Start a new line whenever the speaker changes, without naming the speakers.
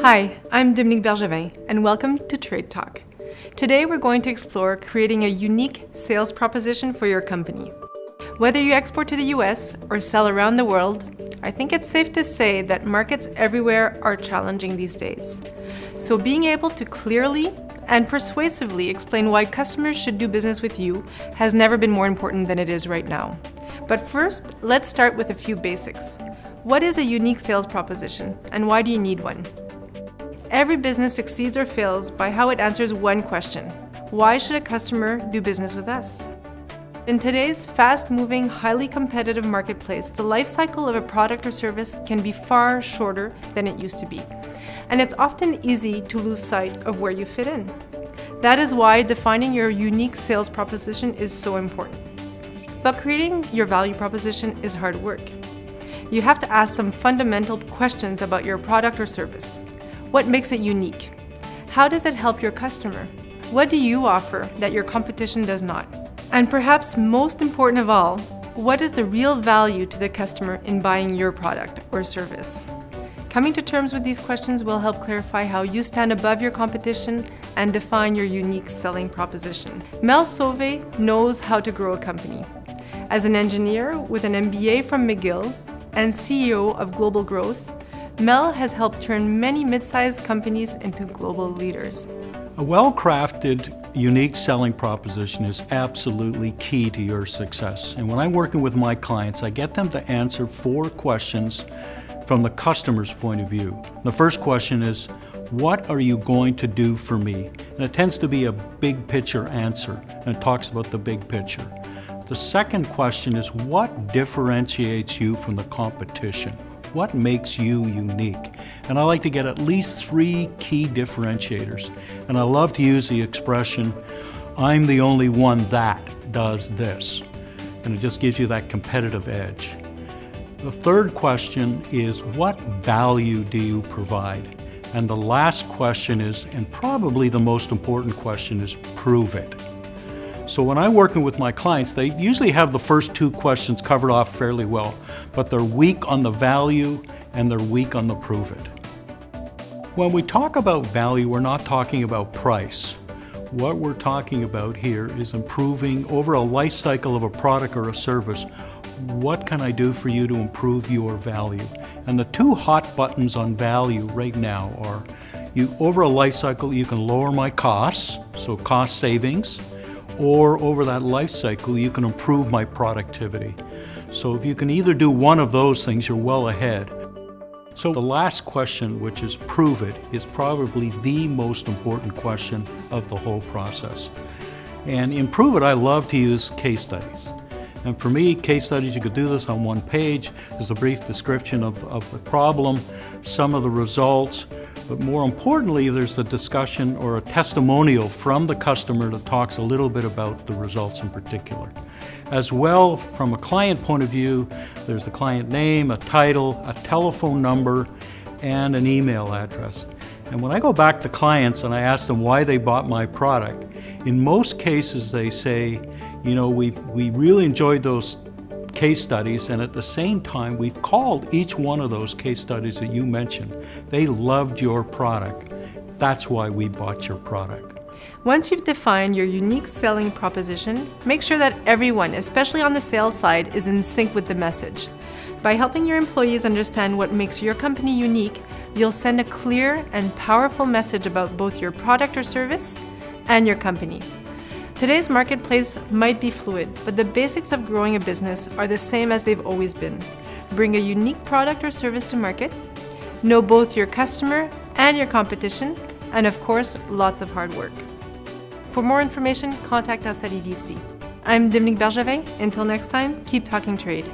Hi, I'm Dominique Bergevin, and welcome to Trade Talk. Today we're going to explore creating a unique sales proposition for your company. Whether you export to the US or sell around the world, I think it's safe to say that markets everywhere are challenging these days. So being able to clearly and persuasively explain why customers should do business with you has never been more important than it is right now. But first, let's start with a few basics. What is a unique sales proposition, and why do you need one? Every business succeeds or fails by how it answers one question: why should a customer do business with us? In today's fast-moving, highly competitive marketplace, the life cycle of a product or service can be far shorter than it used to be, and it's often easy to lose sight of where you fit in. That is why defining your unique sales proposition is so important. But creating your value proposition is hard work. You have to ask some fundamental questions about your product or service. What makes it unique? How does it help your customer? What do you offer that your competition does not? And perhaps most important of all, what is the real value to the customer in buying your product or service? Coming to terms with these questions will help clarify how you stand above your competition and define your unique selling proposition. Mel Sauvé knows how to grow a company. As an engineer with an MBA from McGill and CEO of Global Growth, Mel has helped turn many mid-sized companies into global leaders.
A well-crafted, unique selling proposition is absolutely key to your success. And when I'm working with my clients, I get them to answer 4 questions from the customer's point of view. The first question is, what are you going to do for me? And it tends to be a big picture answer, and it talks about the big picture. The second question is, what differentiates you from the competition? What makes you unique? And I like to get at least 3 key differentiators. And I love to use the expression, I'm the only one that does this. And it just gives you that competitive edge. The third question is, what value do you provide? And the last question is, and probably the most important question, is prove it. So when I'm working with my clients, they usually have the first 2 questions covered off fairly well, but they're weak on the value and they're weak on the prove it. When we talk about value, we're not talking about price. What we're talking about here is improving over a life cycle of a product or a service. What can I do for you to improve your value? And the 2 hot buttons on value right now are, over a life cycle, you can lower my costs, so cost savings, or over that life cycle, you can improve my productivity. So if you can either do one of those things, you're well ahead. So the last question, which is prove it, is probably the most important question of the whole process. And in prove it, I love to use case studies. And for me, case studies, you could do this on 1 page. There's a brief description of the problem, some of the results, but more importantly, there's a discussion or a testimonial from the customer that talks a little bit about the results in particular. As well, from a client point of view, there's the client name, a title, a telephone number, and an email address. And when I go back to clients and I ask them why they bought my product, in most cases they say, we really enjoyed those case studies, and at the same time, we've called each one of those case studies that you mentioned. They loved your product. That's why we bought your product.
Once you've defined your unique selling proposition, make sure that everyone, especially on the sales side, is in sync with the message. By helping your employees understand what makes your company unique, you'll send a clear and powerful message about both your product or service and your company. Today's marketplace might be fluid, but the basics of growing a business are the same as they've always been. Bring a unique product or service to market, know both your customer and your competition, and of course, lots of hard work. For more information, contact us at EDC. I'm Dominique Bergevin. Until next time, keep talking trade.